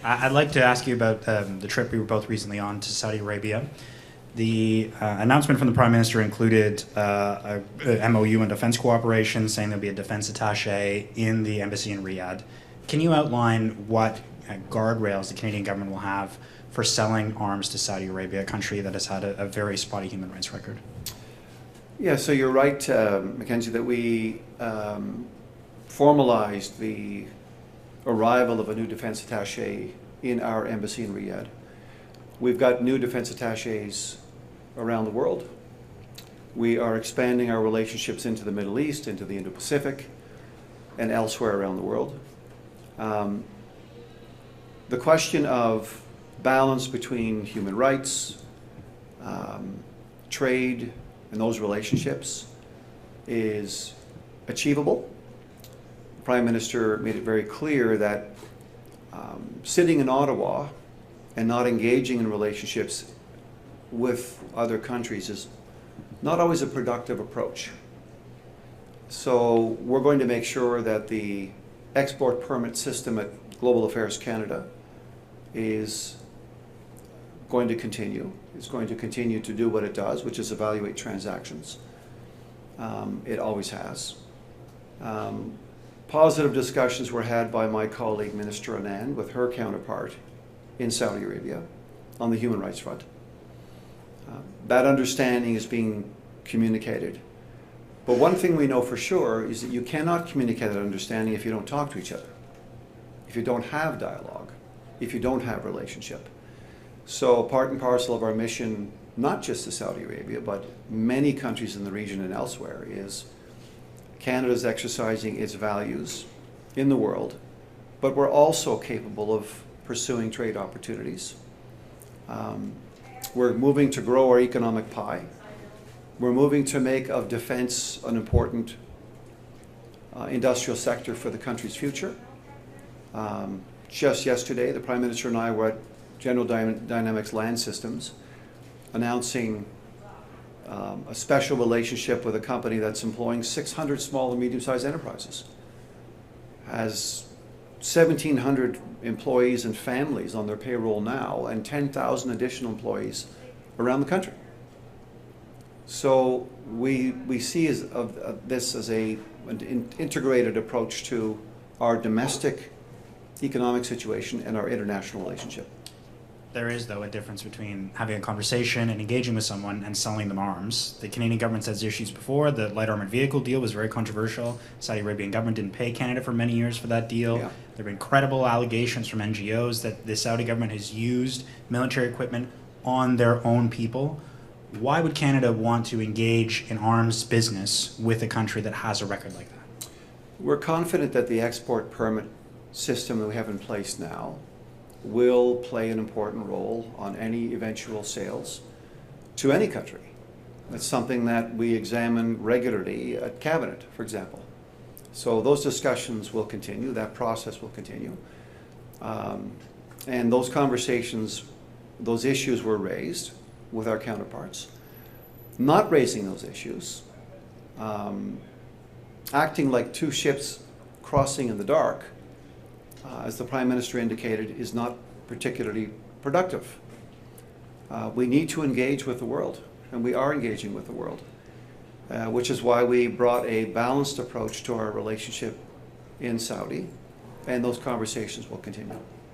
I'd like to ask you about the trip we were both recently on to Saudi Arabia. The announcement from the Prime Minister included a MOU on defense cooperation, saying there'll be a defense attaché in the embassy in Riyadh. Can you outline what guardrails the Canadian government will have for selling arms to Saudi Arabia, a country that has had a very spotty human rights record? Yeah, so you're right, Mackenzie, that we formalized the arrival of a new defense attaché in our embassy in Riyadh. We've got new defense attachés around the world. We are expanding our relationships into the Middle East, into the Indo-Pacific, and elsewhere around the world. The question of balance between human rights, trade, and those relationships is achievable. The Prime Minister made it very clear that sitting in Ottawa and not engaging in relationships with other countries is not always a productive approach. So we're going to make sure that the export permit system at Global Affairs Canada is going to continue. It's going to continue to do what it does, which is evaluate transactions. It always has. Positive discussions were had by my colleague, Minister Anand, with her counterpart in Saudi Arabia on the human rights front. That understanding is being communicated. But one thing we know for sure is that you cannot communicate that understanding if you don't talk to each other, if you don't have dialogue, if you don't have relationship. So part and parcel of our mission, not just to Saudi Arabia, but many countries in the region and elsewhere, is Canada's exercising its values in the world, but we're also capable of pursuing trade opportunities. We're moving to grow our economic pie. We're moving to make of defense an important industrial sector for the country's future. Just yesterday, the Prime Minister and I were at General Dynamics Land Systems announcing a special relationship with a company that's employing 600 small and medium-sized enterprises. Has 1,700 employees and families on their payroll now, and 10,000 additional employees around the country. So we see this as an integrated approach to our domestic economic situation and our international relationship. There is, though, a difference between having a conversation and engaging with someone and selling them arms. The Canadian government has issues before. The light armored vehicle deal was very controversial. Saudi Arabian government didn't pay Canada for many years for that deal. Yeah. There have been credible allegations from NGOs that the Saudi government has used military equipment on their own people. Why would Canada want to engage in arms business with a country that has a record like that? We're confident that the export permit system that we have in place now will play an important role on any eventual sales to any country. That's something that we examine regularly at Cabinet, for example. So those discussions will continue, that process will continue. And those conversations, those issues were raised with our counterparts. Not raising those issues, acting like two ships crossing in the dark, as the Prime Minister indicated, is not particularly productive. We need to engage with the world, and we are engaging with the world, which is why we brought a balanced approach to our relationship in Saudi, and those conversations will continue.